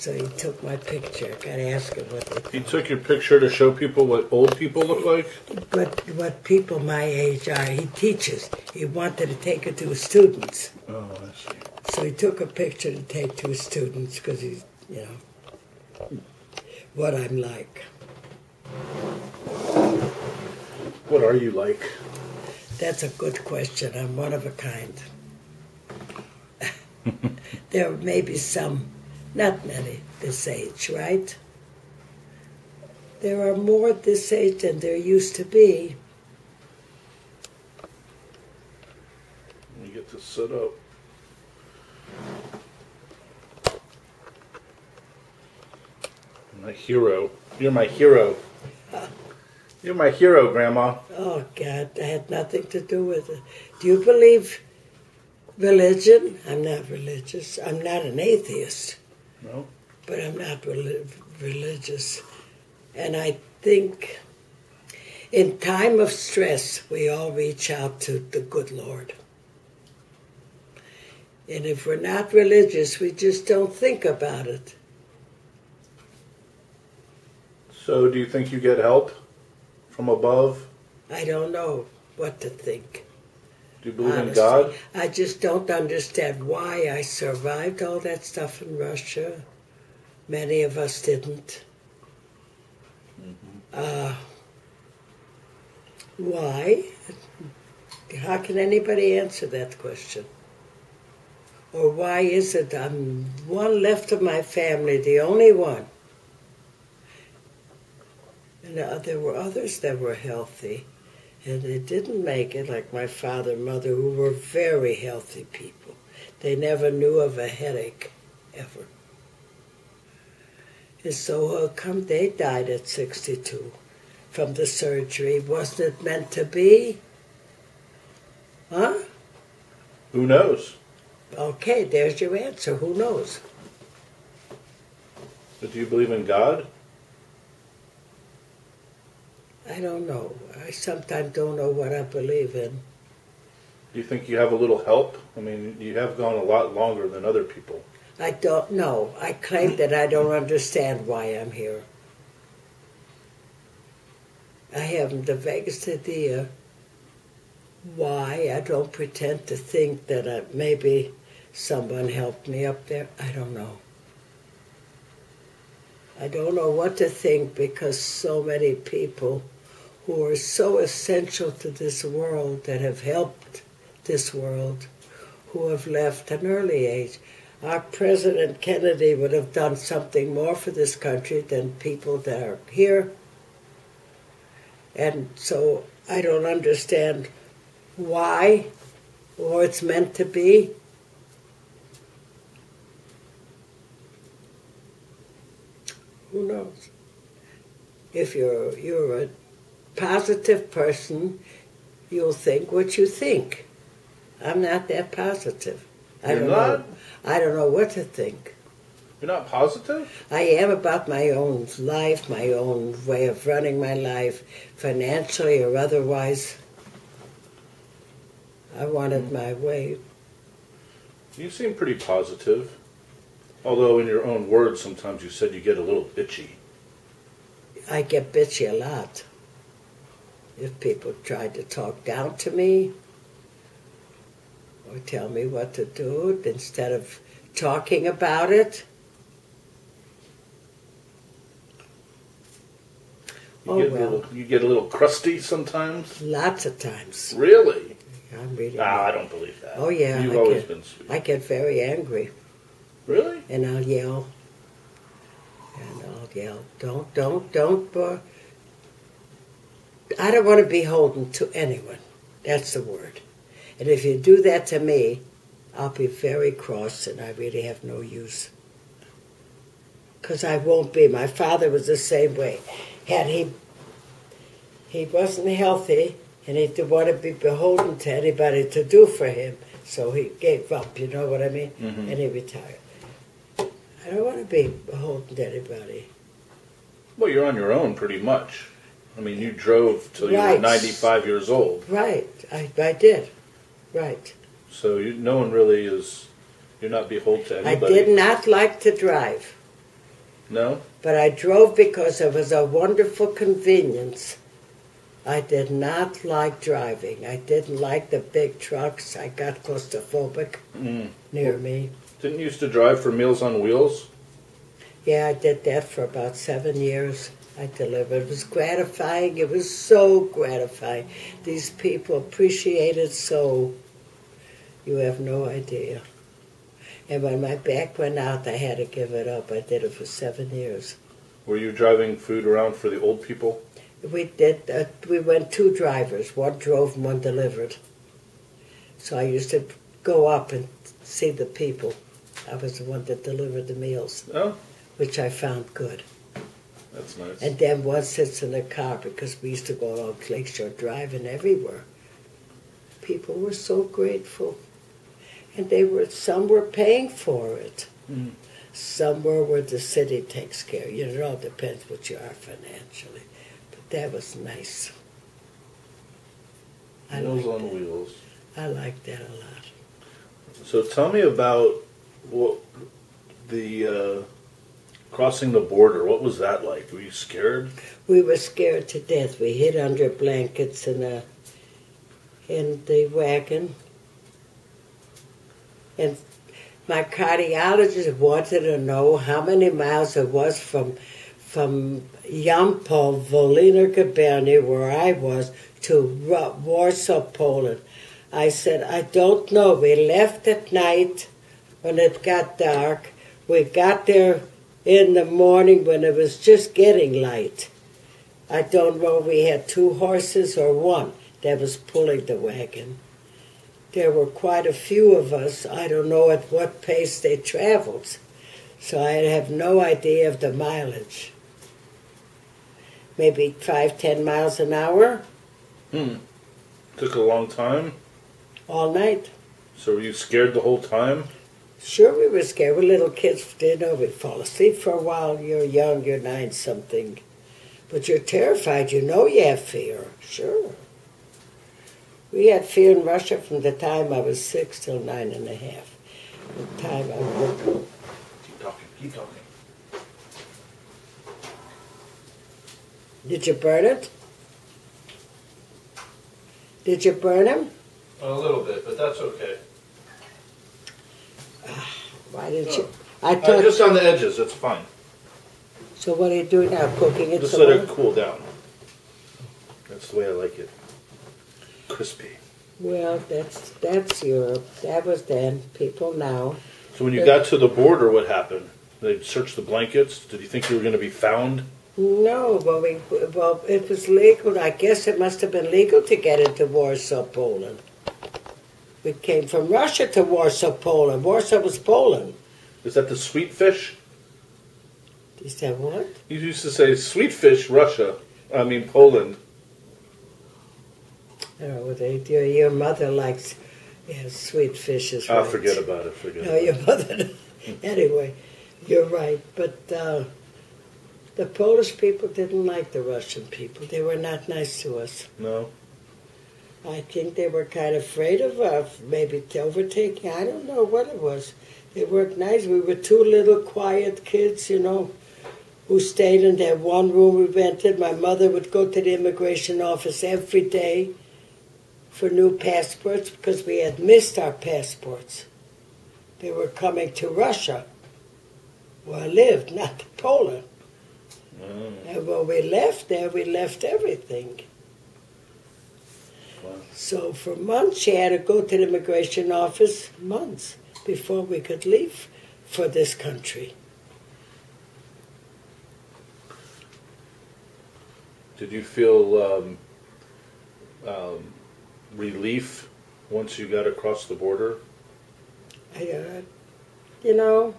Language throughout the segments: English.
So he took my picture. I gotta ask him what they He took your picture to show people what old people look like? what people my age are. He teaches. He wanted to take it to his students. Oh, I see. So he took a picture to take to his students because he's, what I'm like. What are you like? That's a good question. I'm one of a kind. There may be some, not many, this age, right? There are more this age than there used to be. You get to sit up. My hero. You're my hero. You're my hero, Grandma. Oh, God, I had nothing to do with it. Do you believe religion? I'm not religious. I'm not an atheist. No? But I'm not religious. And I think in time of stress, we all reach out to the good Lord. And if we're not religious, we just don't think about it. So do you think you get help from above? I don't know what to think. Do you believe Honestly, in God? I just don't understand why I survived all that stuff in Russia. Many of us didn't. Why? How can anybody answer that question? Or why is it I'm one left of my family, the only one? And there were others that were healthy, and they didn't make it, like my father and mother, who were very healthy people. They never knew of a headache, ever. And so come they died at 62 from the surgery. Wasn't it meant to be? Huh? Who knows? Okay, there's your answer. Who knows? But do you believe in God? I don't know. I sometimes don't know what I believe in. Do you think you have a little help? I mean, you have gone a lot longer than other people. I don't know. I claim that I don't understand why I'm here. I haven't the vaguest idea why. I don't pretend to think that maybe someone helped me up there. I don't know. I don't know what to think because so many people who are so essential to this world that have helped this world, who have left an early age. Our President Kennedy would have done something more for this country than people that are here. And so I don't understand why or it's meant to be. Who knows? If you're a positive person, you'll think what you think. I'm not that positive. I don't know what to think. You're not positive? I am about my own life, my own way of running my life, financially or otherwise. I wanted my way. You seem pretty positive. Although in your own words, sometimes you said you get a little bitchy. I get bitchy a lot. If people try to talk down to me or tell me what to do instead of talking about it. You get a little crusty sometimes? Lots of times. Really? I'm really I don't believe that. Oh, yeah. You've always been sweet. I get very angry. Really? And I'll yell. Don't. I don't want to be beholden to anyone. That's the word. And if you do that to me, I'll be very cross and I really have no use. Because I won't be. My father was the same way. He wasn't healthy and he didn't want to be beholden to anybody to do for him. So he gave up, you know what I mean? Mm-hmm. And he retired. I don't want to be beholden to anybody. Well, you're on your own pretty much. I mean, you drove till you were 95 years old. Right. I did. Right. So no one really is, you're not beholden to anybody. I did not like to drive. No? But I drove because it was a wonderful convenience. I did not like driving. I didn't like the big trucks. I got claustrophobic near me. Didn't you used to drive for Meals on Wheels? Yeah, I did that for about 7 years. I delivered. It was gratifying. It was so gratifying. These people appreciate it so you have no idea. And when my back went out, I had to give it up. I did it for 7 years. Were you driving food around for the old people? We did. We went 2 drivers. One drove and one delivered. So I used to go up and see the people. I was the one that delivered the meals, Oh, which I found good. that's nice. And then one sits in the car because we used to go along Lakeshore Drive and everywhere. People were so grateful. And some were paying for it. Mm. Some were where the city takes care. You know, it all depends what you are financially. But that was nice. Meals on that. Wheels. I like that a lot. So tell me about what the crossing the border. What was that like? Were you scared? We were scared to death. We hid under blankets in the wagon. And my cardiologist wanted to know how many miles it was from Yampol, Voliner Gubernia, where I was, to Warsaw, Poland. I said, I don't know. We left at night when it got dark. We got there in the morning when it was just getting light. I don't know if we had 2 horses or 1 that was pulling the wagon. There were quite a few of us. I don't know at what pace they traveled, so I have no idea of the mileage. Maybe 5-10 miles an hour. Took a long time. All night. So were you scared the whole time? Sure, we were scared. We're little kids, you know, we'd fall asleep for a while. You're young, you're 9-something. But you're terrified. You know you have fear. Sure. We had fear in Russia from the time I was 6 till 9 and a half. The time I was... Keep talking, keep talking. Did you burn it? Did you burn him? A little bit, but that's okay. Why didn't you? Just on the edges, it's fine. So what are you doing now? Cooking it Just some let more? it cool down. That's the way I like it. Crispy. Well, that's Europe. That was then. People now. So when you got to the border, what happened? They searched the blankets. Did you think you were going to be found? No, well, it was legal. I guess it must have been legal to get into Warsaw, Poland. We came from Russia to Warsaw, Poland. Warsaw was Poland. Is that the sweet fish? Is that what? You used to say sweet fish, Russia. I mean Poland. Oh, your mother likes sweet fishes. I'll right. forget about it. Forget No, about your it. mother. Anyway, you're right. But the Polish people didn't like the Russian people. They were not nice to us. No? I think they were kind of afraid of maybe overtaking. I don't know what it was. They weren't nice. We were 2 little quiet kids, you know, who stayed in that one room we rented. My mother would go to the immigration office every day for new passports because we had missed our passports. They were coming to Russia, where I lived, not to Poland. And when we left there, we left everything. Wow. So for months, she had to go to the immigration office, months, before we could leave for this country. Did you feel relief once you got across the border? You know,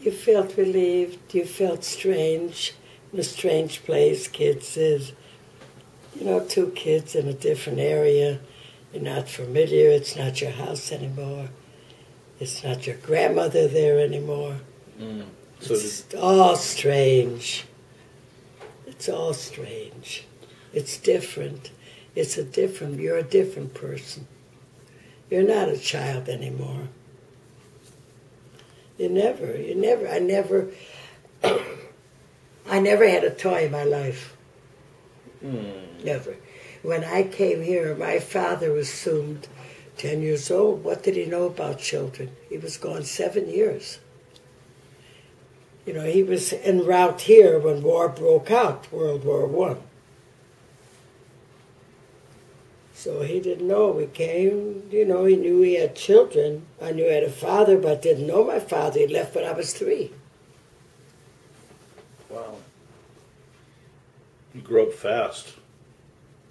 you felt relieved, you felt strange. In a strange place, kids is. You know, 2 kids in a different area. You're not familiar. It's not your house anymore. It's not your grandmother there anymore. So It's all strange. It's all strange. It's different. You're a different person. You're not a child anymore. I never I never had a toy in my life. Never. When I came here, my father was assumed 10 years old. What did he know about children? He was gone 7 years. You know, he was en route here when war broke out, World War One. So he didn't know. We came, you know, he knew he had children. I knew he had a father, but didn't know my father. He left when I was 3. Wow. You grew up fast.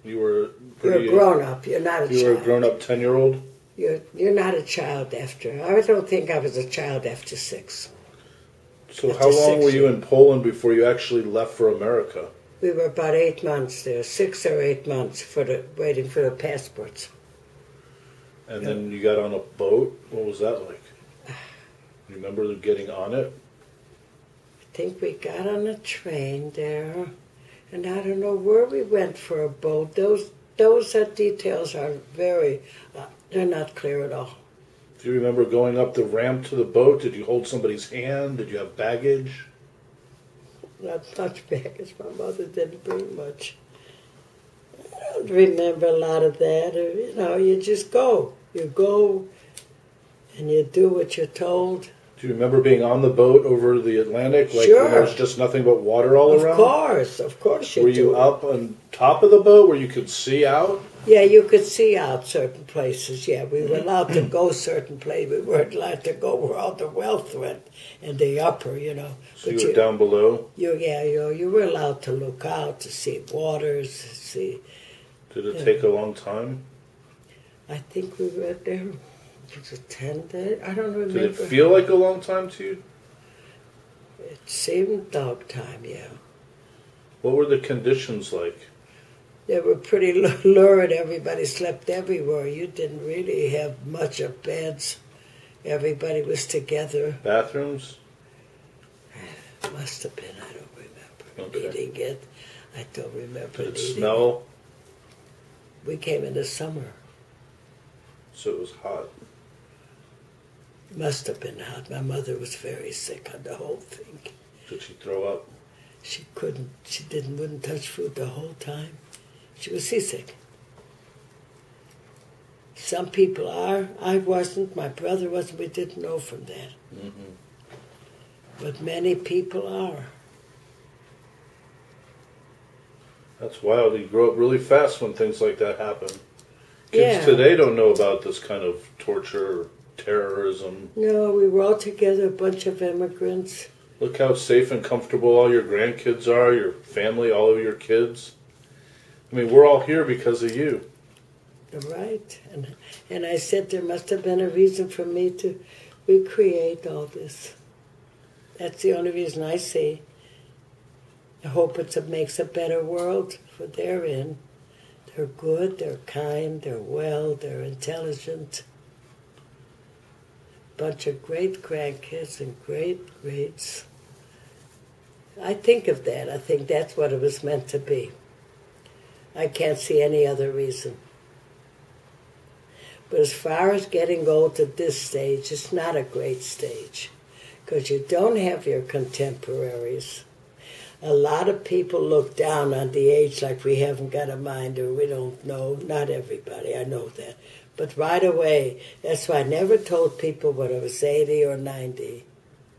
You were You're a grown-up. You're not a child. You were a grown-up 10-year-old? You're not a child after. I don't think I was a child after 6. So how long were you in Poland before you actually left for America? We were about 8 months there, 6 or 8 months waiting for the passports. And then you got on a boat. What was that like? You remember getting on it? I think we got on a train there, and I don't know where we went for a boat. Those details are very, they're not clear at all. Do you remember going up the ramp to the boat? Did you hold somebody's hand? Did you have baggage? Not much baggage. My mother didn't bring much. I don't remember a lot of that. You know, you just go. You go, and you do what you're told. Do you remember being on the boat over the Atlantic? Like Sure. when there was just nothing but water all around? Of course you do. Were you up on top of the boat where you could see out? Yeah, you could see out certain places, yeah. We were allowed to go certain places. We weren't allowed to go where all the wealth went in the upper, you know. So But you were down below? You were allowed to look out, to see waters, to see... Did it take a long time? I think we were there, was it 10 days? I don't remember. Did it feel like a long time to you? It seemed dog time, yeah. What were the conditions like? They were pretty lurid. Everybody slept everywhere. You didn't really have much of beds. Everybody was together. Bathrooms? Must have been. I don't remember needing it. I don't remember Did it needing smell? it. We came in the summer. So it was hot. Must have been hot. My mother was very sick on the whole thing. Did she throw up? She couldn't. She wouldn't touch food the whole time. She was seasick. Some people are. I wasn't. My brother wasn't. We didn't know from that. Mm-hmm. But many people are. That's wild. You grow up really fast when things like that happen. Kids Yeah. today don't know about this kind of torture or terrorism. No, we were all together, a bunch of immigrants. Look how safe and comfortable all your grandkids are, your family, all of your kids. I mean, we're all here because of you. Right. And I said there must have been a reason for me to recreate all this. That's the only reason I see. I hope it makes a better world for they're in. They're good, they're kind, they're well, they're intelligent. Bunch of great grandkids and great greats. I think of that. I think that's what it was meant to be. I can't see any other reason. But as far as getting old at this stage, it's not a great stage because you don't have your contemporaries. A lot of people look down on the age like we haven't got a mind or we don't know. Not everybody, I know that. But right away, that's why I never told people when I was 80 or 90.